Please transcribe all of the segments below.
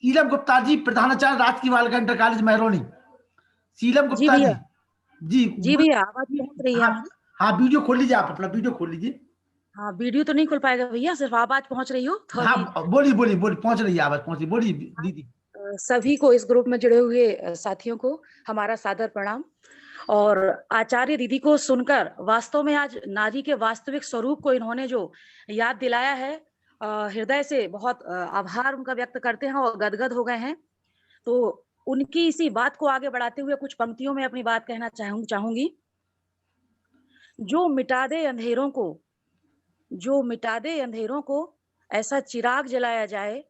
शीलम गुप्ता जी, प्रधानाचार्य राजकीय बालिका इंटर कॉलेज महरौनी। शीलम जी गुप्ता भैया, जी जी भैया, आवाज पहुंच रही है हाँ हमारी। हाँ, वीडियो खोल लीजिए, आप अपना वीडियो खोल लीजिए। हाँ, वीडियो तो नहीं खुल पाएगा भैया, सिर्फ आवाज पहुंच रही हो तो अभी। हाँ बोलिए बोलिए बोलिए, पहुंच रही है आवाज, पहुंच रही, बोलिए दीदी। सभी को, इस ग्रुप में जुड़े हुए साथियों को हमारा सादर प्रणाम। और आचार्य दीदी को सुनकर वास्तव में आज नारी के वास्तविक स्वरूप को इन्होंने जो याद दिलाया है, हृदय से बहुत आभार उनका व्यक्त करते हैं और गदगद हो गए हैं। तो उनकी इसी बात को आगे बढ़ाते हुए कुछ पंक्तियों में अपनी बात कहना चाहूंगी। जो मिटा दे अंधेरों को, जो मिटा दे अंधेरों को, ऐसा चिराग जलाया जाए।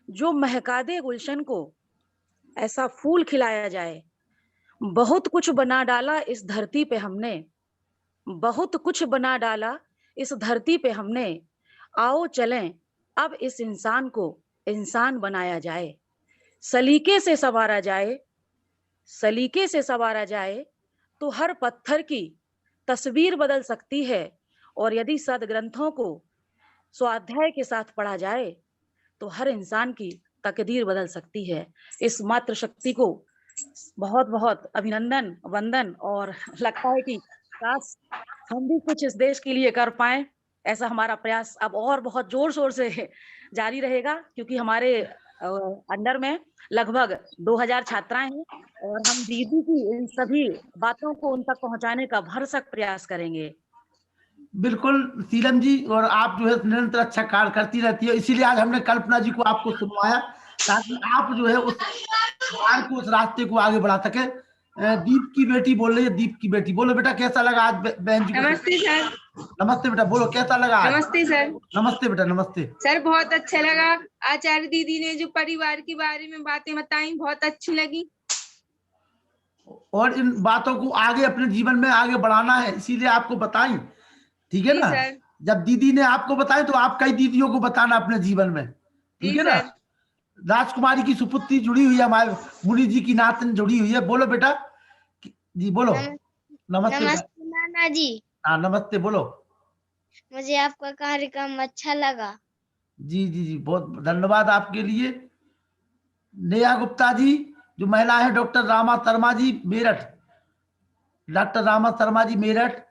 जो महका दे गुलशन को, ऐसा फूल खिलाया जाए। बहुत कुछ बना डाला इस धरती पे हमने, बहुत कुछ बना डाला इस धरती पे हमने। आओ चलें अब इस इंसान को इंसान बनाया जाए। सलीके से संवारा जाए, सलीके से संवारा जाए, तो हर पत्थर की तस्वीर बदल सकती है। और यदि सदग्रंथों को स्वाध्याय के साथ पढ़ा जाए, तो हर इंसान की तकदीर बदल सकती है। इस मातृ शक्ति को बहुत बहुत अभिनंदन, वंदन। और लगता है कि काश हम भी कुछ इस देश के लिए कर पाए। ऐसा हमारा प्रयास अब और बहुत जोर शोर से जारी रहेगा, क्योंकि हमारे अंडर में लगभग 2000 छात्राएं हैं और हम दीदी की इन सभी बातों को उन तक पहुंचाने का भरसक प्रयास करेंगे। बिल्कुल शीलम जी, और आप जो है निरंतर अच्छा कार्य करती रहती है, इसीलिए आज हमने कल्पना जी को आपको सुनवाया, ताकि आप जो है उस मार्ग को, उस रास्ते को आगे बढ़ा सके। दीप की बेटी बोल रही है, दीप की बेटी, बोलो बेटा कैसा लगा आज बहन जी को? नमस्ते सर। नमस्ते बेटा, बोलो कैसा लगा आज? नमस्ते सर। नमस्ते बेटा, नमस्ते सर बहुत अच्छा लगा। आचार्य दीदी ने जो परिवार के बारे में बातें बताई बहुत अच्छी लगी। और इन बातों को आगे अपने जीवन में आगे बढ़ाना है, इसीलिए आपको बताई, ठीक है जी ना? सर। जब दीदी ने आपको बताई तो आप कई दीदियों को बताना अपने जीवन में, ठीक जी है ना? सर। राजकुमारी की सुपुत्री जुड़ी हुई है, हमारे मुनि जी की नातन जुड़ी हुई है। बोलो बेटा, जी बोलो। नमस्ते बेटा। नमस्ते नाना जी, हाँ नमस्ते, बोलो। मुझे आपका कार्यक्रम अच्छा लगा। जी जी जी, बहुत धन्यवाद आपके लिए। नेहा गुप्ता जी, जो महिला है, डॉक्टर रामा शर्मा जी मेरठ, डॉक्टर रामा शर्मा जी मेरठ,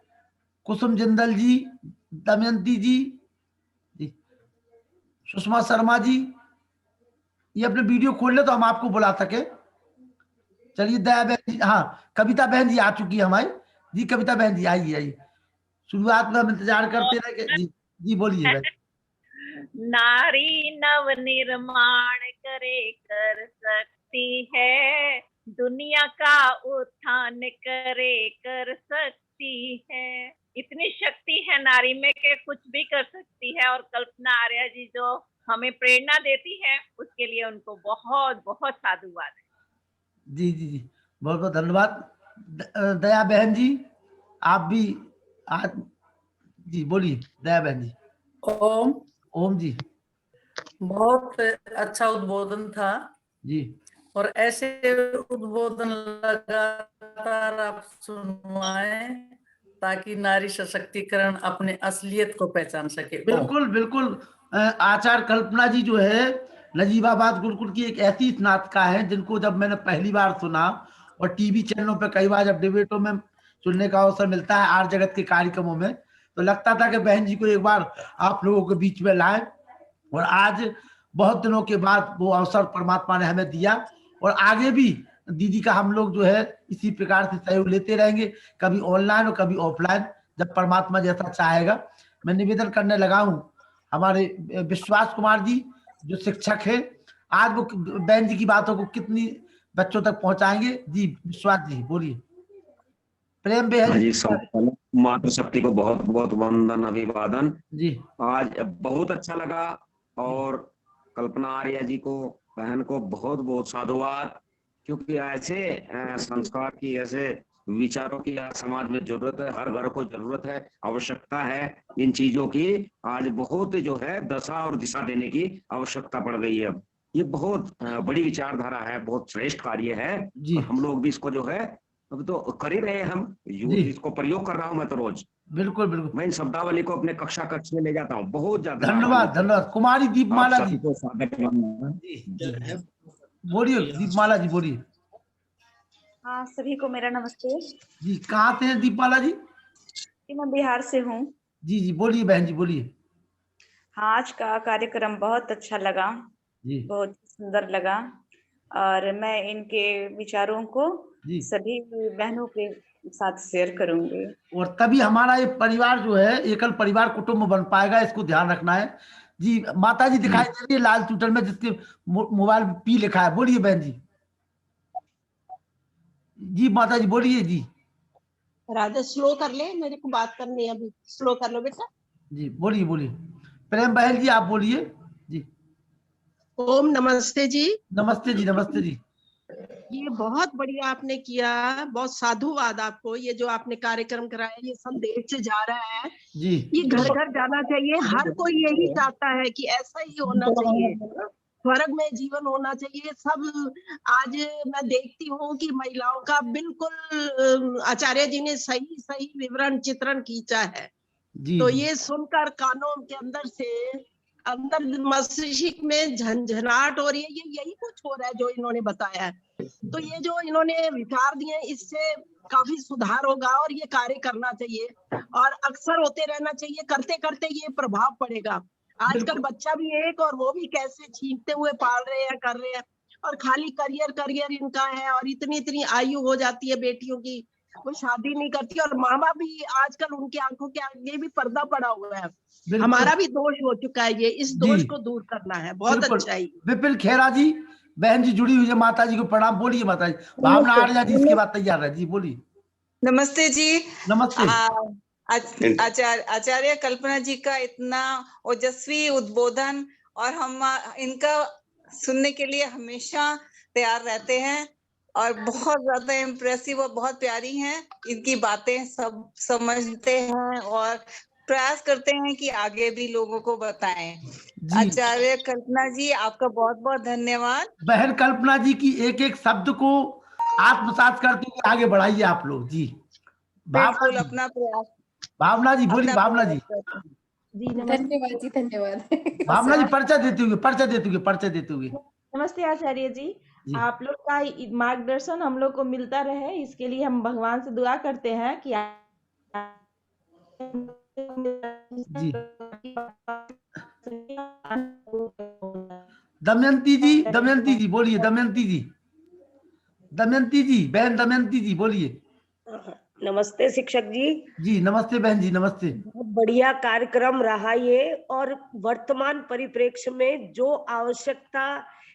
कुसुम जिंदल जी, दमयंती जी, सुषमा शर्मा जी, ये अपने वीडियो खोल ले तो हम आपको बुला सके। चलिए दया बहन जी, हाँ कविता बहन जी आ चुकी है हमारी। जी कविता बहन जी आइए आइए, शुरुआत में हम इंतजार करते रहे कि जी जी बोलिए बहन। नारी नव निर्माण करे कर सकती है, दुनिया का उत्थान करे कर सकती है। इतनी शक्ति है नारी में कि कुछ भी कर सकती है। और कल्पना आर्या जी जो हमें प्रेरणा देती है, उसके लिए उनको बहुत बहुत साधुवाद है। जी जी जी, बहुत बहुत धन्यवाद। दया बहन जी, आप भी आज, जी बोलिए दया बहन जी। ओम। ओम जी। बहुत अच्छा उद्बोधन था जी। और ऐसे उद्बोधन लगातार आप सुनवाएं, ताकि नारी सशक्तिकरण अपने असलियत को पहचान सके। बिल्कुल बिल्कुल। आचार्य कल्पना जी जो है नजीबाबाद गुरुकुल की एक ऐसी स्नातका है, जिनको जब मैंने पहली बार सुना, और टीवी चैनलों पे कई बार जब डिबेटों में सुनने का अवसर मिलता है, आर जगत के कार्यक्रमों में, तो लगता था कि बहन जी को एक बार आप लोगों के बीच में लाएं। और आज बहुत दिनों के बाद वो अवसर परमात्मा ने हमें दिया, और आगे भी दीदी का हम लोग जो है इसी प्रकार से सहयोग लेते रहेंगे, कभी ऑनलाइन और कभी ऑफलाइन, जब परमात्मा जैसा चाहेगा। मैं निवेदन करने लगा हूँ हमारे विश्वास कुमार जी, जो शिक्षक है, आज वो बहन जी की बातों को कितनी बच्चों तक पहुंचाएंगे। जी विश्वास जी बोलिए। प्रेम बेहद जी, मातृशक्ति को बहुत बहुत वंदन, अभिवादन जी। आज बहुत अच्छा लगा। और कल्पना आर्या जी को, बहन को बहुत बहुत साधुवाद, क्योंकि ऐसे संस्कार की, ऐसे विचारों की आज समाज में जरूरत है, हर घर को जरूरत है, आवश्यकता है इन चीजों की। आज बहुत जो है दशा और दिशा देने की आवश्यकता पड़ गई है। अब ये बहुत बड़ी विचारधारा है, बहुत श्रेष्ठ कार्य है, और हम लोग भी इसको जो है अब तो कर ही रहे हैं। हम इसको प्रयोग कर रहा हूं मैं तो रोज। बिल्कुल बिल्कुल, मैं इन शब्दावली को अपने कक्षा कक्ष में ले जाता हूँ। बहुत ज्यादा धन्यवाद धन्यवाद। कुमारी आप दीपमाला जी, सभी को स्वागत है। जी जी, बोलिए दीपमाला जी, बोलिए हाँ, सभी को मेरा नमस्ते जी। कहाँ से हैं दीपमाला जी? जी, मैं बिहार से हूँ। जी जी, बोलिए बहन जी, बोलिए हाँ, आज का कार्यक्रम बहुत अच्छा लगा, जी बहुत सुंदर लगा और मैं इनके विचारों को जी। सभी बहनों के साथ शेयर करूंगी। और तभी हमारा ये परिवार जो है एकल परिवार कुटुंब बन पाएगा, इसको ध्यान रखना है जी। माता जी दिखाई दे रही है लाल ट्विटर में, जिसके मोबाइल पी लिखा है। बोलिए बहन जी, जी माता जी बोलिए जी। राधा स्लो कर ले, मेरे को बात करनी है अभी। स्लो कर लो बेटा। जी बोलिए बोलिए, प्रेम बहल जी आप बोलिए जी। ओम नमस्ते जी। नमस्ते जी, नमस्ते जी। ये बहुत बढ़िया आपने किया, बहुत साधुवाद आपको। ये जो आपने कार्यक्रम कराया, ये संदेश से जा रहा है, जी ये घर घर जाना चाहिए। हर कोई यही चाहता है कि ऐसा ही होना चाहिए, स्वर्ग में जीवन होना चाहिए सब। आज मैं देखती हूँ कि महिलाओं का बिल्कुल आचार्य जी ने सही सही विवरण चित्रण खींचा है। जी तो जी। ये सुनकर कानों के अंदर से, अंदर मस्तिष्क में झंझनाहट हो रही है। ये यही कुछ हो रहा है जो इन्होंने बताया है। तो ये जो इन्होंने विचार दिए, इससे काफी सुधार होगा और ये कार्य करना चाहिए और अक्सर होते रहना चाहिए। करते करते ये प्रभाव पड़ेगा। आजकल बच्चा भी एक और वो भी कैसे छीनते हुए पाल रहे हैं, कर रहे हैं, और खाली करियर करियर इनका है। और इतनी इतनी आयु हो जाती है बेटियों की, वो शादी नहीं करती। और माँ बाप भी आजकल उनकी आंखों के आगे भी पर्दा पड़ा हुआ है। हमारा भी दोष हो चुका है, ये इस दोष को दूर करना है। बहुत अच्छा है। विपिन खेरा जी, बहन जी जुड़ी हुई है, माता जी को प्रणाम। बोलिए माता जी। भावना आर्या जी इसके बाद तैयार है जी, बोलिए। नमस्ते जी। नमस्ते। आचार्य कल्पना जी का इतना ओजस्वी उद्बोधन, और हम इनका सुनने के लिए हमेशा तैयार रहते हैं और बहुत ज्यादा इम्प्रेसिव और बहुत प्यारी हैं। इनकी बातें सब समझते हैं और प्रयास करते हैं कि आगे भी लोगों को बताएं। आचार्य कल्पना जी, आपका बहुत बहुत धन्यवाद। बहन कल्पना जी की एक एक शब्द को आत्मसात करते हुए आगे बढ़ाइए आप लोग जी। बिल्कुल अपना प्रयास। भावना जी बोलिए, भावना जी। धन्यवाद जी, धन्यवाद। भावना जी परिचय देते हुए। नमस्ते आचार्य जी, आप लोग का मार्गदर्शन हम लोग को मिलता रहे, इसके लिए हम भगवान से दुआ करते हैं कि जी। दमयंती जी, दमयंती जी बोलिए, दमयंती जी, दमयंती जी, बहन दमयंती जी बोलिए। नमस्ते शिक्षक जी। जी नमस्ते बहन जी, नमस्ते। बहुत बढ़िया कार्यक्रम रहा ये, और वर्तमान परिप्रेक्ष्य में जो आवश्यकता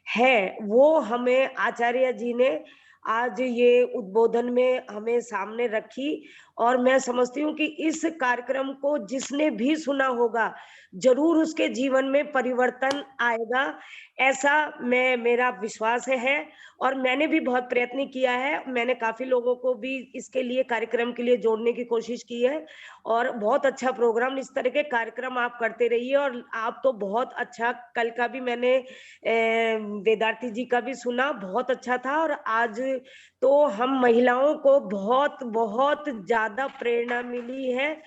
है वो हमें आचार्य जी ने आज ये उद्बोधन में हमें सामने रखी। और मैं समझती हूँ कि इस कार्यक्रम को जिसने भी सुना होगा जरूर उसके जीवन में परिवर्तन आएगा, ऐसा मेरा विश्वास है। और मैंने भी बहुत प्रयत्न किया है, मैंने काफी लोगों को भी इसके लिए कार्यक्रम के लिए जोड़ने की कोशिश की है। और बहुत अच्छा प्रोग्राम, इस तरह के कार्यक्रम आप करते रहिए। और आप तो बहुत अच्छा, कल का भी मैंने वेदार्थी जी का भी सुना, बहुत अच्छा था। और आज तो हम महिलाओं को बहुत बहुत ज्यादा प्रेरणा मिली है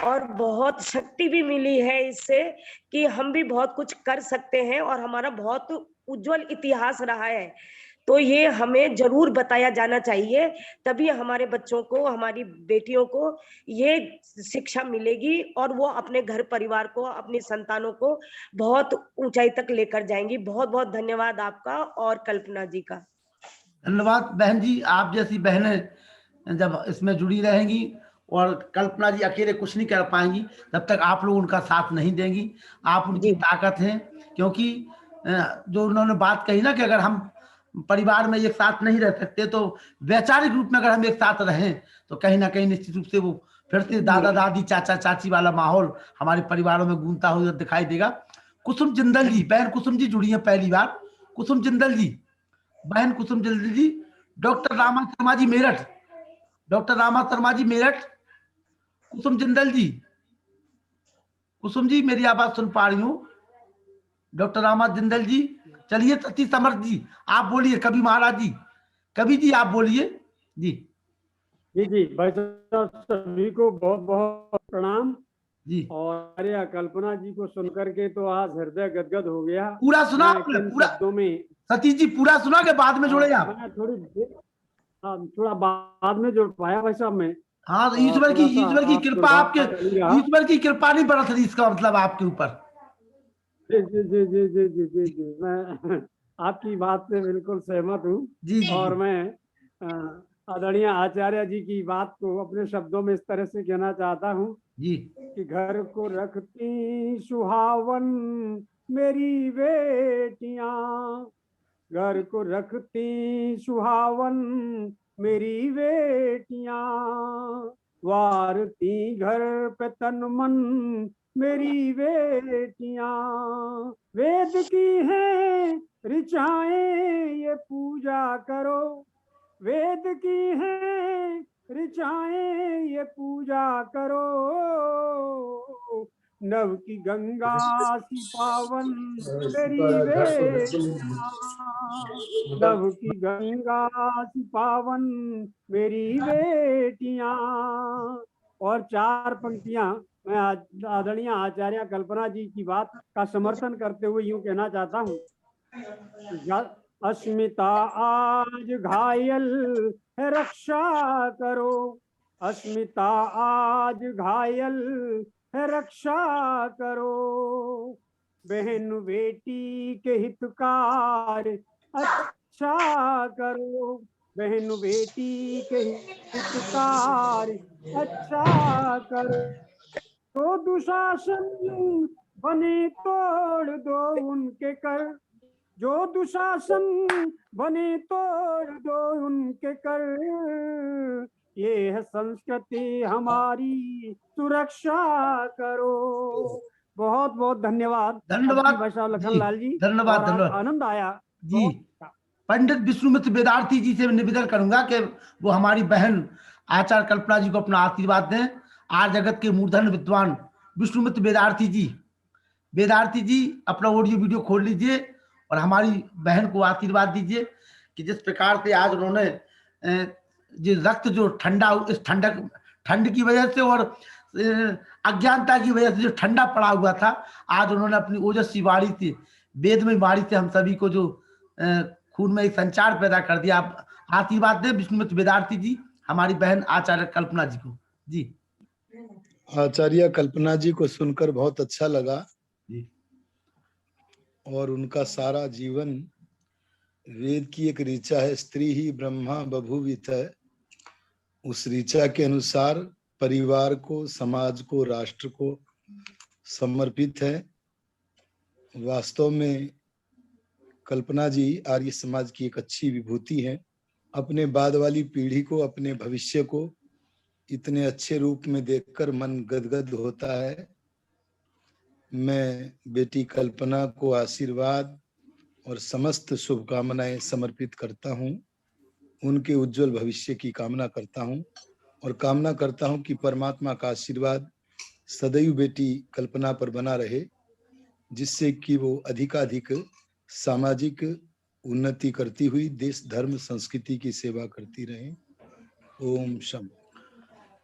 और बहुत शक्ति भी मिली है इससे, कि हम भी बहुत कुछ कर सकते हैं और हमारा बहुत उज्जवल इतिहास रहा है। तो ये हमें जरूर बताया जाना चाहिए, तभी हमारे बच्चों को, हमारी बेटियों को ये शिक्षा मिलेगी और वो अपने घर परिवार को, अपनी संतानों को बहुत ऊंचाई तक लेकर जाएंगी। बहुत बहुत धन्यवाद आपका और कल्पना जी का। धन्यवाद बहन जी। आप जैसी बहनें जब इसमें जुड़ी रहेंगी, और कल्पना जी अकेले कुछ नहीं कर पाएंगी जब तक आप लोग उनका साथ नहीं देंगी। आप उनकी ताकत हैं, क्योंकि जो उन्होंने बात कही ना कि अगर हम परिवार में एक साथ नहीं रह सकते तो वैचारिक रूप में अगर हम एक साथ रहें तो कहीं ना कहीं निश्चित रूप से वो फिर से दादा दादी चाचा चाची वाला माहौल हमारे परिवारों में गूंजता हुआ दिखाई देगा। कुसुम जिंदल जी, बहन कुसुम जी जुड़ी है पहली बार। कुसुम जिंदल जी, बहन कुसुम जिंदल जी। Doctor Rama Sharma ji Meerut, doctor Rama Sharma ji Meerut. कुसुम जिंदल जी, कुसुम जी मेरी आवाज सुन पा रही हूँ? डॉक्टर रामा जिंदल जी। चलिए सतीश समर्थ जी आप बोलिए। कवि महाराज जी, कवि जी आप बोलिए जी। जी भाई साहब, सभी को बहुत बहुत प्रणाम जी। और आर्या कल्पना जी को सुनकर के तो आज हृदय गदगद हो गया। पूरा सुना मैं आपने? किन पूरा शब्दों में, सतीश जी पूरा सुना के बाद में जुड़े आप? मैं थोड़ा बाद में जुड़ पाया भाई साहब मैं। हाँ, तो ईश्वर की कृपा आपके, ईश्वर की कृपा नहीं बरस रही, इसका मतलब आपके ऊपर। जी जी जी जी जी जी जी जी मैं आपकी बात से बिल्कुल सहमत हूँ। जी जी। और मैं आदरणीय आचार्य जी की बात को अपने शब्दों में इस तरह से कहना चाहता हूँ जी कि घर को रखती सुहावन मेरी बेटियां, घर को रखती सुहावन मेरी बेटियां, वारती घर पे तन मन मेरी बेटियां, वेद की है ऋचाएं ये पूजा करो, वेद की है ऋचाएं ये पूजा करो, नव की गंगा सी पावन मेरी बेटियां, नव की गंगा सी पावन मेरी बेटियां। और 4 पंक्तियां मैं आदरणीय आचार्य कल्पना जी की बात का समर्थन करते हुए यूं कहना चाहता हूँ, अस्मिता आज घायल है रक्षा करो, अस्मिता आज घायल है रक्षा करो, बहन बेटी के हितकार अच्छा करो, बहन बेटी के हितकार अच्छा करो, तो दुशासन बने तोड़ दो उनके कर, जो दुशासन बने तोड़ दो उनके कर, ये है संस्कृति हमारी सुरक्षा करो। बहुत बहुत धन्यवाद। धन्यवाद भाषा लखनलाल जी, धन्यवाद। और धन्यवाद, आनंद आया जी। पंडित विष्णुमित्र वेदार्थी जी से निवेदन करूंगा कि वो हमारी बहन आचार्य कल्पना जी को अपना आशीर्वाद दें। आज जगत के मूर्धन विद्वान विष्णुमित्र वेदार्थी जी अपना ऑडियो वीडियो खोल लीजिए और हमारी बहन को आशीर्वाद दीजिए कि जिस प्रकार से आज उन्होंने जो रक्त जो ठंडा, इस ठंड की वजह से और अज्ञानता की वजह से जो ठंडा पड़ा हुआ था, आज उन्होंने अपनी ओजस्वी वाणी से, वेदमय वाणी से हम सभी को जो खून में एक संचार पैदा कर दिया। आप आशीर्वाद दें विष्णुमित्र वेदार्थी जी हमारी बहन आचार्य कल्पना जी को। जी। आचार्य कल्पना जी को सुनकर बहुत अच्छा लगा जी। और उनका सारा जीवन वेद की एक ऋचा है, स्त्री ही ब्रह्मा बभूवित है, उस ऋचा के अनुसार परिवार को, समाज को, राष्ट्र को समर्पित है। वास्तव में कल्पना जी आर्य समाज की एक अच्छी विभूति है। अपने बाद वाली पीढ़ी को, अपने भविष्य को इतने अच्छे रूप में देखकर मन गदगद होता है। मैं बेटी कल्पना को आशीर्वाद और समस्त शुभकामनाएं समर्पित करता हूं। उनके उज्जवल भविष्य की कामना करता हूं और कामना करता हूं कि परमात्मा का आशीर्वाद सदैव बेटी कल्पना पर बना रहे, जिससे कि वो अधिकाधिक सामाजिक उन्नति करती हुई देश, धर्म, संस्कृति की सेवा करती रहे। ओम शम।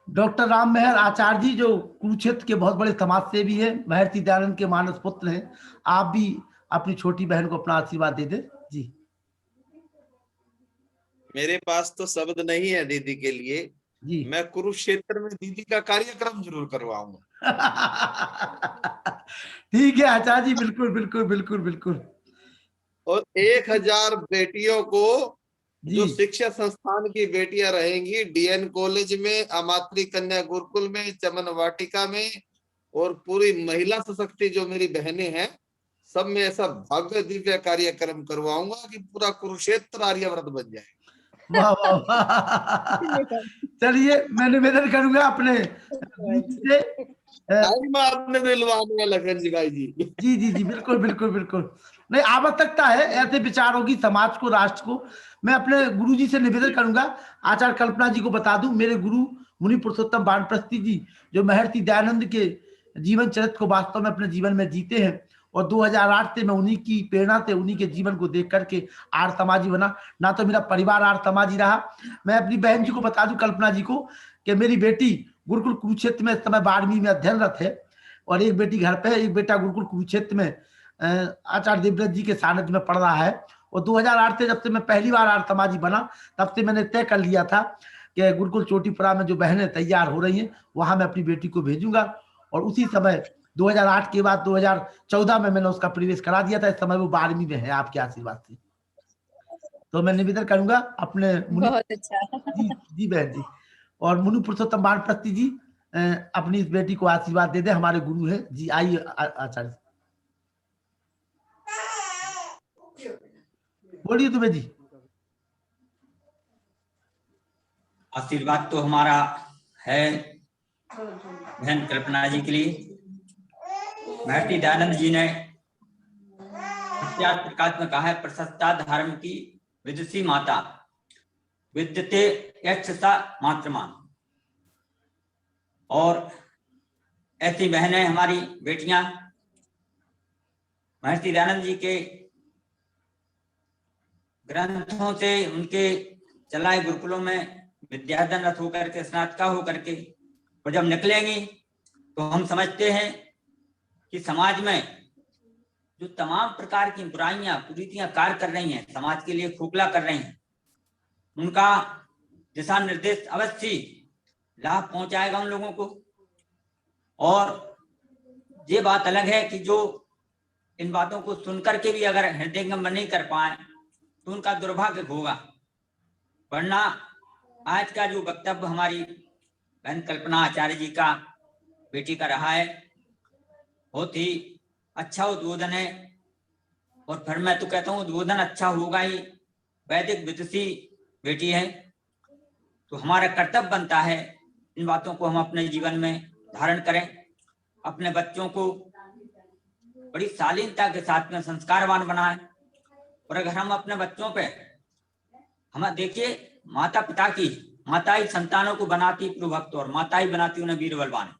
डॉक्टर राम मेहर आचार्य जी जो कुरुक्षेत्र के बहुत बड़े समाज सेवी हैं, महर्षि दयानंद के मानस पुत्र हैं, आप भी अपनी छोटी बहन को अपना आशीर्वाद दे दे। जी। मेरे पास तो शब्द नहीं है दीदी के लिए जी। मैं कुरुक्षेत्र में दीदी का कार्यक्रम जरूर करवाऊंगा। ठीक है आचार्य जी, बिल्कुल बिल्कुल बिल्कुल बिल्कुल। और 1000 बेटियों को, जो शिक्षा संस्थान की बेटियां रहेंगी, डीएन कॉलेज में, अमात्री कन्या गुरुकुल में, चमन वाटिका में, और पूरी महिला सशक्ति जो मेरी बहनें हैं, सब में ऐसा भव्य दिव्य कार्यक्रम करवाऊंगा कि पूरा कुरुक्षेत्र आर्यव्रत बन जाए। वाह वाह वाह। चलिए मैं निवेदन करूंगा अपने से, आपने दिलवाने लखन जी भाई जी। जी जी जी बिल्कुल बिल्कुल बिल्कुल। नहीं, आवश्यकता है ऐसे विचारों की, समाज को, राष्ट्र को। मैं अपने गुरु जी से निवेदन करूंगा, आचार्य कल्पना जी को बता दूं, मेरे गुरु मुनि पुरुषोत्तम वानप्रस्थी जी जो महर्षि दयानंद के जीवन चरित्र को वास्तव में अपने जीवन में जीते हैं और 2008 से मैं उन्हीं की प्रेरणा से, उन्हीं के जीवन को देख करके आर्य समाजी बना। ना तो मेरा परिवार आर्य समाजी रहा। मैं अपनी बहन जी को बता दूं, कल्पना जी को, कि मेरी बेटी गुरुकुल कुरुक्षेत्र में इस समय 12वीं में अध्ययनरत है, और एक बेटी घर पे है, एक बेटा गुरुकुल कुरुक्षेत्र में आचार्य देवव्रत जी के सानिध्य में पढ़ रहा है। और 2008 से जब से मैं पहली बार आर्य समाजी बना, तब से मैंने तय कर लिया था कि गुरुकुल चोटीपुरा में जो बहनें तैयार हो रही हैं, वहां मैं अपनी बेटी को भेजूंगा। और उसी समय 2008 के बाद 2014 में मैंने उसका प्रवेश करा दिया था। इस समय वो 12वीं में है, आपके आशीर्वाद से। तो मैं निवेदन करूंगा अपने बहुत अच्छा। जी बहन जी, और मुनि पुरुषोत्तम वानप्रस्थी जी अपनी इस बेटी को आशीर्वाद दे दे, हमारे गुरु है जी। आइए आचार्य, बोलिए तुम्हें जी। आशीर्वाद तो हमारा है बहन कल्पना जी के लिए। महर्षि दयानंद जी ने सत्यार्थ प्रकाश में कहा है, प्रशस्ता धर्म की विदुषी माता, विद्यते यक्षसा मातृमान। और ऐसी बहनें हमारी बेटियां महर्षि दयानंद जी के ग्रंथों से, उनके चलाए गुरुकुलों में विद्याधन रथ होकर के, स्नातका होकर के, और जब निकलेंगी तो हम समझते हैं कि समाज में जो तमाम प्रकार की बुराइयां, कुरीतियां कार्य कर रही हैं, समाज के लिए खोखला कर रही हैं, उनका दिशा निर्देश अवश्य लाभ पहुंचाएगा उन लोगों को। और ये बात अलग है कि जो इन बातों को सुनकर के भी अगर हृदयंगम नहीं कर पाए तो उनका दुर्भाग्य होगा। वरना आज का जो वक्तव्य हमारी बहन कल्पना आचार्य जी का, बेटी का रहा है, बहुत ही अच्छा उद्बोधन है। और फिर मैं तो कहता हूँ उद्बोधन अच्छा होगा ही, वैदिक विदुषी बेटी है, तो हमारा कर्तव्य बनता है इन बातों को हम अपने जीवन में धारण करें, अपने बच्चों को बड़ी शालीनता के साथ में संस्कारवान बनाएं। और अगर हम अपने बच्चों पे, हम देखिए माता पिता की, माता ही संतानों को बनाती प्रभुभक्त, और माता ही बनाती उन्हें वीर बलवान।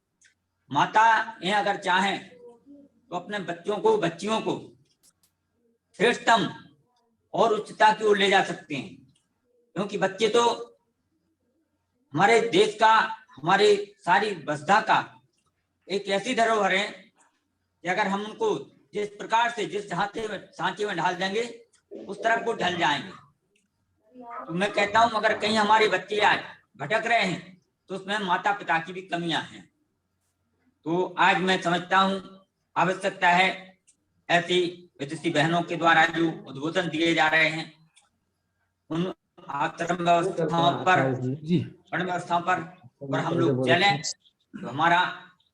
माता ये अगर चाहें तो अपने बच्चों को, बच्चियों को श्रेष्ठतम और उच्चता की ओर ले जा सकते हैं, क्योंकि बच्चे तो हमारे देश का, हमारे सारी वसुधा का एक ऐसी धरोहर है कि अगर हम उनको जिस प्रकार से, जिस सांचे में ढाल देंगे उस तरफ वो ढल जाएंगे। तो मैं कहता हूं अगर कहीं हमारे बच्चे आज भटक रहे हैं तो उसमें माता पिता की भी कमियां हैं। तो आज मैं समझता हूं आवश्यकता है ऐसी विदुषी बहनों के द्वारा जो उद्बोधन दिए जा रहे हैं, उन आश्रम व्यवस्थाओं पर, वर्ण व्यवस्थाओं पर हम लोग चलें, तो हमारा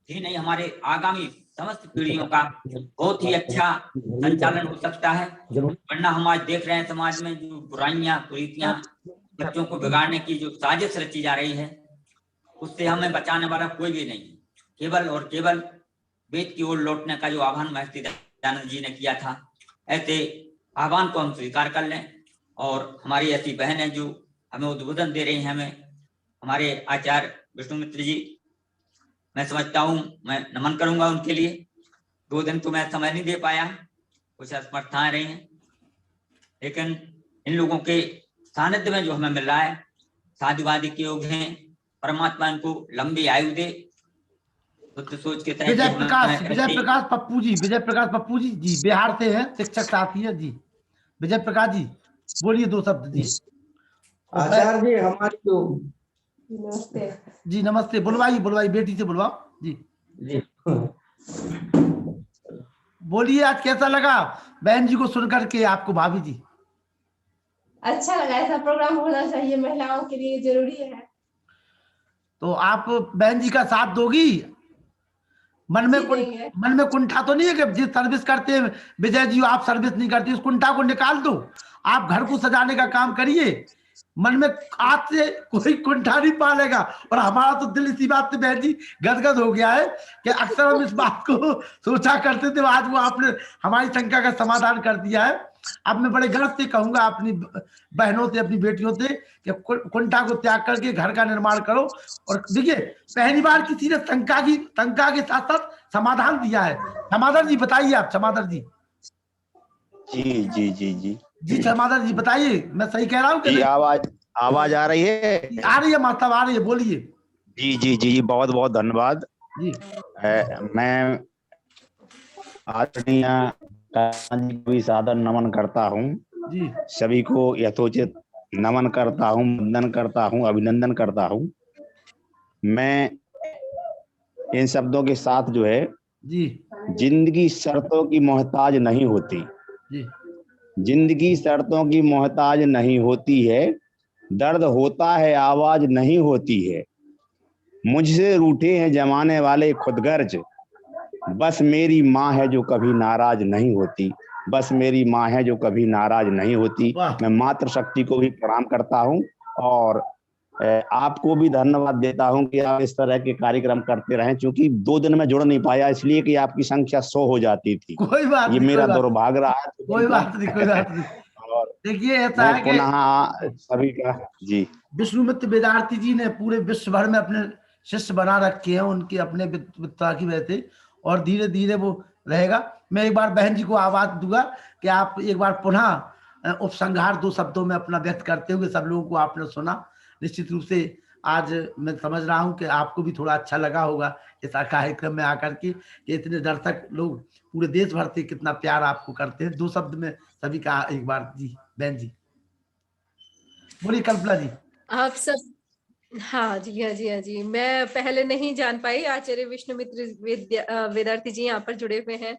ही नहीं, हमारे आगामी समस्त पीढ़ियों का बहुत ही अच्छा संचालन हो सकता है। वरना हम आज देख रहे हैं समाज में जो बुराइयां, कुरीतियां, बच्चों को बिगाड़ने की जो साजिश रची जा रही है, उससे हमें बचाने वाला कोई भी नहीं। केवल और केवल वेद की ओर लौटने का जो आह्वान महर्षि दयानंद जी ने किया था, ऐसे आह्वान को हम स्वीकार कर लें। और हमारी ऐसी बहनें जो हमें उद्बोधन दे रही हैं, हमें हमारे आचार्य विष्णु मित्र जी, मैं समझता हूँ मैं नमन करूंगा उनके लिए। 2 दिन तो मैं समय नहीं दे पाया, कुछ असमर्थताएं रही हैं, लेकिन इन लोगों के सानिध्य में जो हमें मिल रहा है, साधुवादी के योग हैं, परमात्मा इनको लंबी आयु दे। तो सोच के विजय प्रकाश पप्पू जी, विजय प्रकाश पप्पू जी, जी बिहार से हैं, शिक्षक साथी है जी। विजय प्रकाश जी बोलिए 2 शब्द जी। आचार्य जी हमारी जो नमस्ते जी, नमस्ते, बुलवाइए बेटी से बुलवाओ जी। जी बोलिए, आज कैसा लगा बहन जी को सुनकर के आपको, भाभी जी? अच्छा लगा, ऐसा प्रोग्राम होना चाहिए, महिलाओं के लिए जरूरी है। तो आप बहन जी का साथ दोगी? मन में कुंठा तो नहीं है कि जिस सर्विस करते हैं विजय जी आप सर्विस नहीं करती, उस कुंठा को निकाल दो, आप घर को सजाने का काम करिए। मन में आज से कोई कुंठा नहीं पालेगा। और हमारा तो दिल इसी बात से बहन जी गदगद हो गया है कि अक्सर हम इस बात को सोचा करते थे, आज वो आपने हमारी शंका का समाधान कर दिया है। अब मैं बड़े गर्व से कहूंगा अपनी बहनों से, अपनी बेटियों से कि कुंठा को त्याग करके घर का निर्माण करो। और देखिए, पहली बार किसी ने शंका के साथ साथ समाधान दिया है। क्षमाधर जी बताइए, आप क्षमाधर जी। जी जी जी जी जी क्षमाधर जी बताइए, मैं सही कह रहा हूँ कि जी, नहीं? आवाज आ रही है? आ रही है मतलब, आ रही है, बोलिए। जी जी जी जी, बहुत बहुत धन्यवाद। जी मैं आदरणीय जी को भी सादर नमन करता हूँ। जी सभी को यथोचित नमन करता हूँ, वंदन करता हूँ, अभिनंदन करता हूँ। मैं इन शब्दों के साथ जो है, जी जिंदगी शर्तों की मोहताज नहीं होती, जी जिंदगी शर्तों की मोहताज नहीं होती है, दर्द होता है आवाज नहीं होती है, मुझसे रूठे हैं जमाने वाले खुदगर्ज, बस मेरी माँ है जो कभी नाराज नहीं होती, बस मेरी माँ है जो कभी नाराज नहीं होती। मैं मातृशक्ति को भी प्रणाम करता हूँ और आपको भी धन्यवाद देता हूं कि आप इस तरह के कार्यक्रम करते रहें, क्योंकि 2 दिन में जुड़ नहीं पाया इसलिए कि आपकी संख्या 100 हो जाती थी। कोई बात ये नहीं, मेरा दुर्भाग्य रहा है। कोई बात नहीं, कोई बात नहीं। और देखिए ऐसा मैं है पुनः सभी का जी, विष्णुमित्र वेदार्थी जी ने पूरे विश्व भर में अपने शिष्य बना रखे हैं, उनके अपने विद्वता की वजह से, और धीरे धीरे वो रहेगा। मैं एक बार बहन जी को आवाज दूंगा कि आप एक बार पुनः उपसंहार 2 शब्दों में अपना व्यक्त करते हुए, सब लोगों को आपने सुना। निश्चित रूप से आज मैं समझ रहा हूं कि आपको भी थोड़ा अच्छा लगा होगा इस कार्यक्रम में आकर के, कि इतने दर्शक लोग पूरे देश भर से कितना प्यार आपको करते हैं। 2 शब्द में सभी का एक बार जी बहन जी बोलिए। कल्पना जी। आप सब, हाँ जी, हाँ जी, हाँ जी। मैं पहले नहीं जान पाई, आचार्य विष्णुमित्र वेदार्थी जी यहाँ पर जुड़े हुए हैं,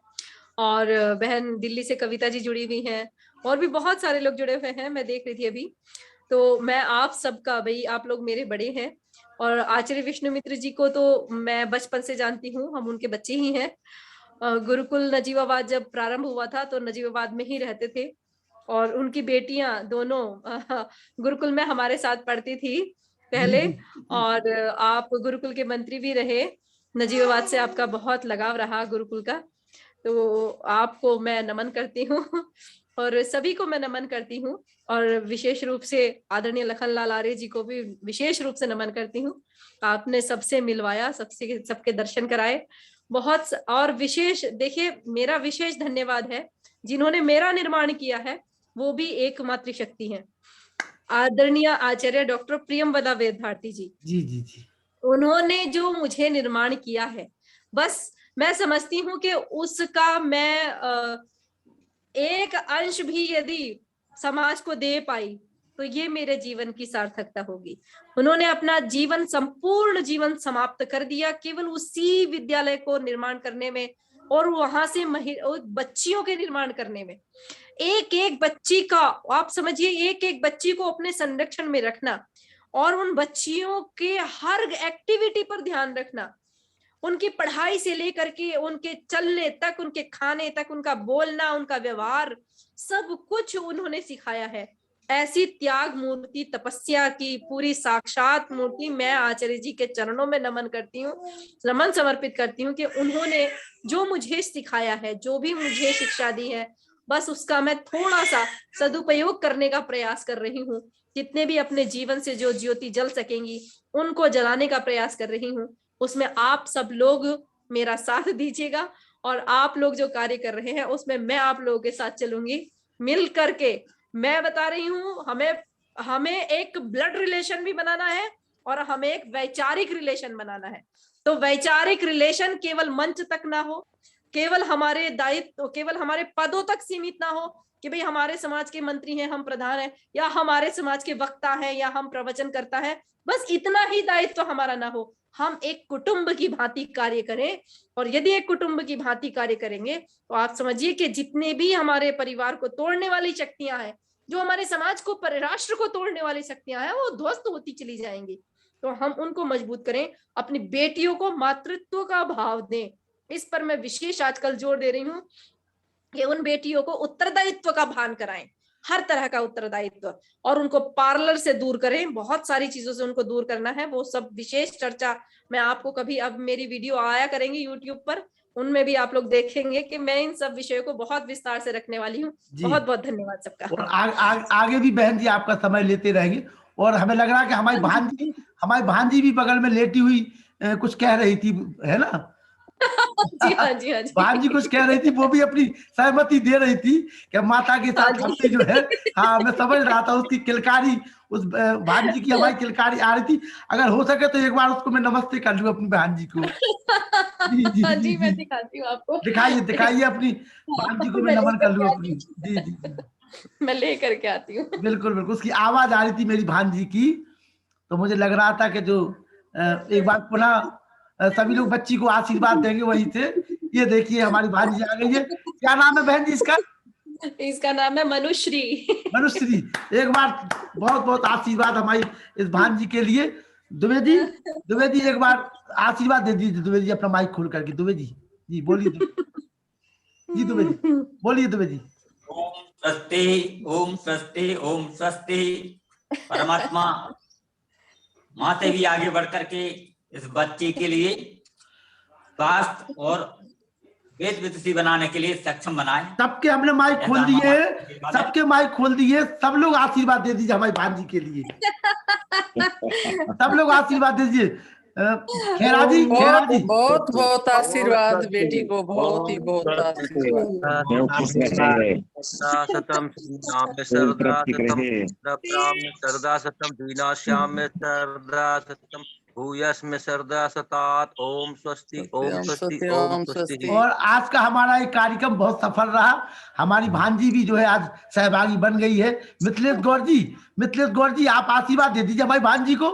और बहन दिल्ली से कविता जी जुड़ी हुई हैं, और भी बहुत सारे लोग जुड़े हुए हैं, मैं देख रही थी अभी। तो मैं आप सबका, भाई आप लोग मेरे बड़े हैं, और आचार्य विष्णुमित्र जी को तो मैं बचपन से जानती हूँ, हम उनके बच्चे ही हैं। गुरुकुल नजीबाबाद जब प्रारंभ हुआ था तो नजीबाबाद में ही रहते थे, और उनकी बेटियां दोनों गुरुकुल में हमारे साथ पढ़ती थी पहले, और आप गुरुकुल के मंत्री भी रहे। नजीबाबाद से आपका बहुत लगाव रहा गुरुकुल का, तो आपको मैं नमन करती हूँ और सभी को मैं नमन करती हूँ, और विशेष रूप से आदरणीय लखनलाल आर्य जी को भी विशेष रूप से नमन करती हूँ। आपने सबसे मिलवाया, सबके दर्शन कराए बहुत। और विशेष देखिए, मेरा विशेष धन्यवाद है जिन्होंने मेरा निर्माण किया है, वो भी एकमात्र शक्ति है, आदरणीय आचार्य डॉक्टर प्रियमवदा वेदभारती जी। जी जी जी, उन्होंने जो मुझे निर्माण किया है, बस मैं समझती हूँ कि उसका मैं एक अंश भी यदि समाज को दे पाई तो ये मेरे जीवन की सार्थकता होगी। उन्होंने अपना जीवन, संपूर्ण जीवन समाप्त कर दिया केवल उसी विद्यालय को निर्माण करने में, और वहां से बच्चियों के निर्माण करने में। एक एक बच्ची का, आप समझिए, एक एक बच्ची को अपने संरक्षण में रखना, और उन बच्चियों के हर एक्टिविटी पर ध्यान रखना, उनकी पढ़ाई से लेकर के उनके चलने तक, उनके खाने तक, उनका बोलना, उनका व्यवहार, सब कुछ उन्होंने सिखाया है। ऐसी त्याग मूर्ति, तपस्या की पूरी साक्षात मूर्ति मैं आचार्य जी के चरणों में नमन करती हूँ, नमन समर्पित करती हूँ कि उन्होंने जो मुझे सिखाया है, जो भी मुझे शिक्षा दी है, बस उसका मैं थोड़ा सा सदुपयोग करने का प्रयास कर रही हूँ। जितने भी अपने जीवन से जो ज्योति जल सकेंगी उनको जलाने का प्रयास कर रही हूँ। उसमें आप सब लोग मेरा साथ दीजिएगा, और आप लोग जो कार्य कर रहे हैं उसमें मैं आप लोगों के साथ चलूंगी मिल करके। मैं बता रही हूँ, हमें एक ब्लड रिलेशन भी बनाना है, और हमें एक वैचारिक रिलेशन बनाना है। तो वैचारिक रिलेशन केवल मंच तक ना हो, केवल हमारे दायित्व, केवल हमारे पदों तक सीमित ना हो कि भाई हमारे समाज के मंत्री हैं, हम प्रधान हैं, या हमारे समाज के वक्ता हैं, या हम प्रवचन करता है, बस इतना ही दायित्व हमारा ना हो। हम एक कुटुंब की भांति कार्य करें, और यदि एक कुटुंब की भांति कार्य करेंगे तो आप समझिए कि जितने भी हमारे परिवार को तोड़ने वाली शक्तियां हैं, जो हमारे समाज को, राष्ट्र को तोड़ने वाली शक्तियां हैं, वो ध्वस्त होती चली जाएंगी। तो हम उनको मजबूत करें, अपनी बेटियों को मातृत्व का भाव दें। इस पर मैं विशेष आजकल जोर दे रही हूँ कि उन बेटियों को उत्तरदायित्व का भान कराएं, हर तरह का उत्तरदायित्व, और उनको पार्लर से दूर करें, बहुत सारी चीजों से उनको दूर करना है। वो सब विशेष चर्चा मैं आपको कभी, अब मेरी वीडियो आया करेंगी यूट्यूब पर, उनमें भी आप लोग देखेंगे कि मैं इन सब विषयों को बहुत विस्तार से रखने वाली हूँ। बहुत बहुत धन्यवाद सबका। और आगे भी बहन जी आपका समय लेते रहेंगे। और हमें लग रहा है कि हमारी भांजी भी बगल में लेटी हुई कुछ कह रही थी, है ना? जी हाँ जी हाँ जी। भांजी कुछ कह रही थी, वो भी अपनी सहमति दे रही थी कि माता के साथ हम भी जो है, हाँ मैं समझ रहा था उसकी किलकारी, उस भांजी की हमारी किलकारी आ रही थी। अगर हो सके तो एक बार उसको मैं नमस्ते कर लूं अपनी भांजी को। जी जी हाँ जी जी, मैं जी, दिखाती हूँ आपको। दिखाइए दिखाइए अपनी भांजी को मैं मैं नमन कर लेकर लूं के अपनी। आती जी जी जी, हूँ। मैं लेकर के आती हूँ। बिल्कुल बिल्कुल, उसकी आवाज आ रही थी मेरी भांजी की, तो मुझे लग रहा था कि जो एक बार पुनः सभी लोग बच्ची को आशीर्वाद देंगे वहीं से। ये देखिए हमारी भांजी आ गई है। क्या नाम है बहन जी इसका? इसका नाम है मनुश्री। मनुश्री। एक बार बहुत बहुत आशीर्वाद हमारी इस भांजी के लिए। दुबे जी, दुबे जी एक बार आशीर्वाद दे दीजिए दुबे जी, अपना माइक खोल करके। दुबे जी, जी बोलिए जी, दुबे जी बोलिए दुबे जी। ओम स्वस्ति, ओम स्वस्ति, ओम स्वस्ति। परमात्मा माँ से भी आगे बढ़ करके इस बच्चे के लिए स्वास्थ्य और वेद विदुषी बनाने के लिए सक्षम बनाए। सबके हमने माइक खोल दिए, सबके माइक खोल दिए, सब लोग आशीर्वाद दे दीजिए हमारी भांजी के लिए। सब लोग आशीर्वाद दीजिए। खेरा जी, खेरा जी बहुत बहुत आशीर्वाद बेटी को, बहुत ही बहुत आशीर्वाद। सतम नाम सरदा सतम सरदा सतम दीना श्याम में सरदा सतम भूयस में सरदा सतात। ओम स्वस्ति, ओम स्वस्ति, ओम स्वस्ति। और आज का हमारा एक कार्यक्रम बहुत सफल रहा। हमारी भांजी भी जो है आज सहभागी बन गई है। मिथिलेश गौर जी, मिथिलेश गौर जी आप आशीर्वाद दे दीजिए हमारी भांजी को।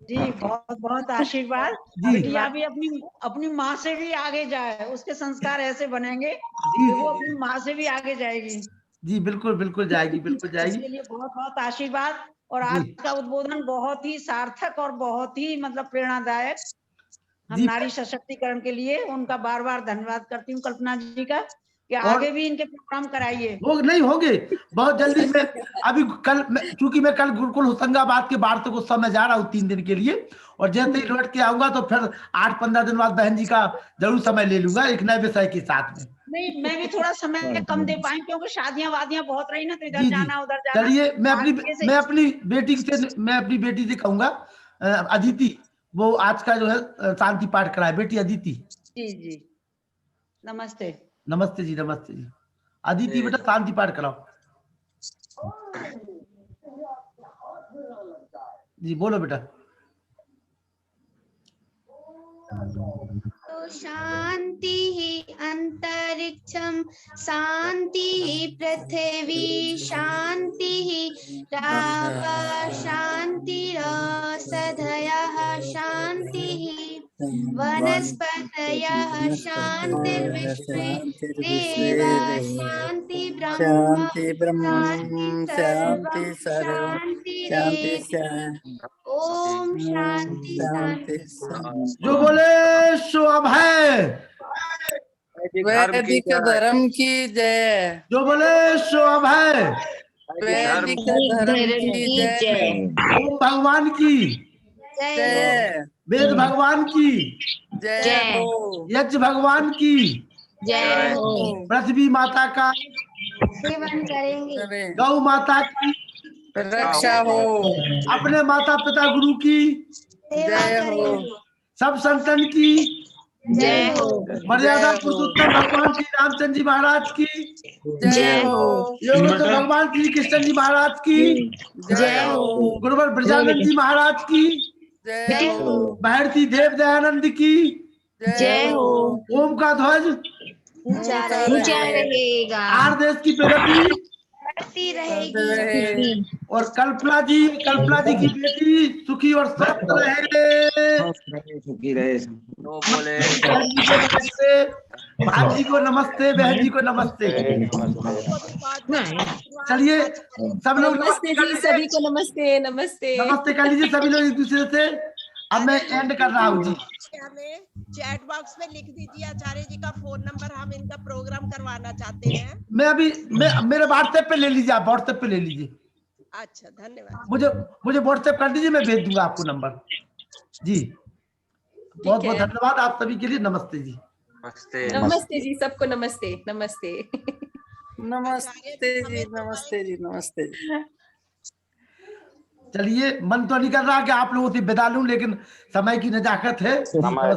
जी बहुत बहुत आशीर्वाद। बिटिया भी अपनी माँ से भी आगे जाए, उसके संस्कार ऐसे बनेंगे कि वो अपनी माँ से भी आगे जाएगी। जी बिल्कुल बिल्कुल जाएगी, बिल्कुल जाएगी। इसके लिए बहुत बहुत आशीर्वाद। और आज का उद्बोधन बहुत ही सार्थक और बहुत ही मतलब प्रेरणादायक। हम नारी सशक्तिकरण के लिए उनका बार बार धन्यवाद करती हूँ कल्पना जी का, कि आगे भी इनके प्रोग्राम कराइए। नहीं होंगे बहुत जल्दी। मैं अभी कल, चूंकि मैं कल गुरुकुल होशंगाबाद के वार्षिक उत्सव में जा रहा हूँ 3 दिन के लिए, और जैसे ही लौट के आऊंगा तो फिर 8-15 दिन बाद बहन जी का जरूर समय ले लूंगा एक नए विषय के साथ में। नहीं, मैं भी थोड़ा समय कम दे पाई क्योंकि शादियां वादियां बहुत रही ना, तो इधर जाना उधर जाना। चलिए मैं अपनी बेटी से कहूंगा, अदिति, वो आज का जो है शांति पाठ कराए। बेटी अदिति। जी जी नमस्ते। नमस्ते जी, नमस्ते जी। अदिति बेटा शांति पाठ कराओ। जी बोलो बेटा। तो शांति ही अंतरिक्षम, शांति ही पृथ्वी, शांति ही राप, शांतिरौषधयः, शांति ही वनस्पतयः, शांतिर्विश्वे देवा, शांति ब्रह्म, शांति शांति। ओम शांति शांति। जो बोले सो अभय। वैदिक धर्म की जय। जो बोले सो अभय। वैदिक धर्म की जय। ओम भगवान की जय। वेद भगवान की जय हो। यज्ञ भगवान की जय हो। पृथ्वी माता का सेवन करेंगे। गौ माता की रक्षा हो। अपने माता पिता गुरु की जय हो। सब संतन की जय हो। मर्यादा पुरुषोत्तम भगवान श्री रामचंद्र जी महाराज की जय हो। योगेश्वर भगवान श्री कृष्ण जी महाराज की जय हो। गुरुवर ब्रजानंद जी महाराज की जय हो। महर्षि देव दयानंद की जय हो। ओम का ध्वज ऊंचा रहेगा। आर देश की प्रगति बढ़ती रहेगी। और कल्पना जी की बेटी सुखी और स्वस्थ रहे। सुखी रहे। बोले भाभी को नमस्ते, बहन जी को नमस्ते। चलिए सब लोग नमस्ते जी, सभी को नमस्ते। नमस्ते नमस्ते कर लीजिए सभी लोग एक दूसरे से। अब मैं एंड कर रहा हूँ जी। हमें चैट बॉक्स में लिख दीजिए आचार्य जी का फोन नंबर, हम इनका प्रोग्राम करवाना चाहते हैं। मैं मेरे व्हाट्सएप पे ले लीजिए, आप व्हाट्सएप पे ले लीजिए। अच्छा धन्यवाद। मुझे व्हाट्सएप कर दीजिए, मैं भेज दूंगा आपको नंबर। जी बहुत बहुत धन्यवाद आप सभी के लिए। नमस्ते जी। नमस्ते। नमस्ते जी, सबको नमस्ते। नमस्ते नमस्ते जी, नमस्ते जी, नमस्ते। चलिए मन तो नहीं कर रहा कि आप लोगों से विदा लूं, लेकिन समय की नजाकत है। समय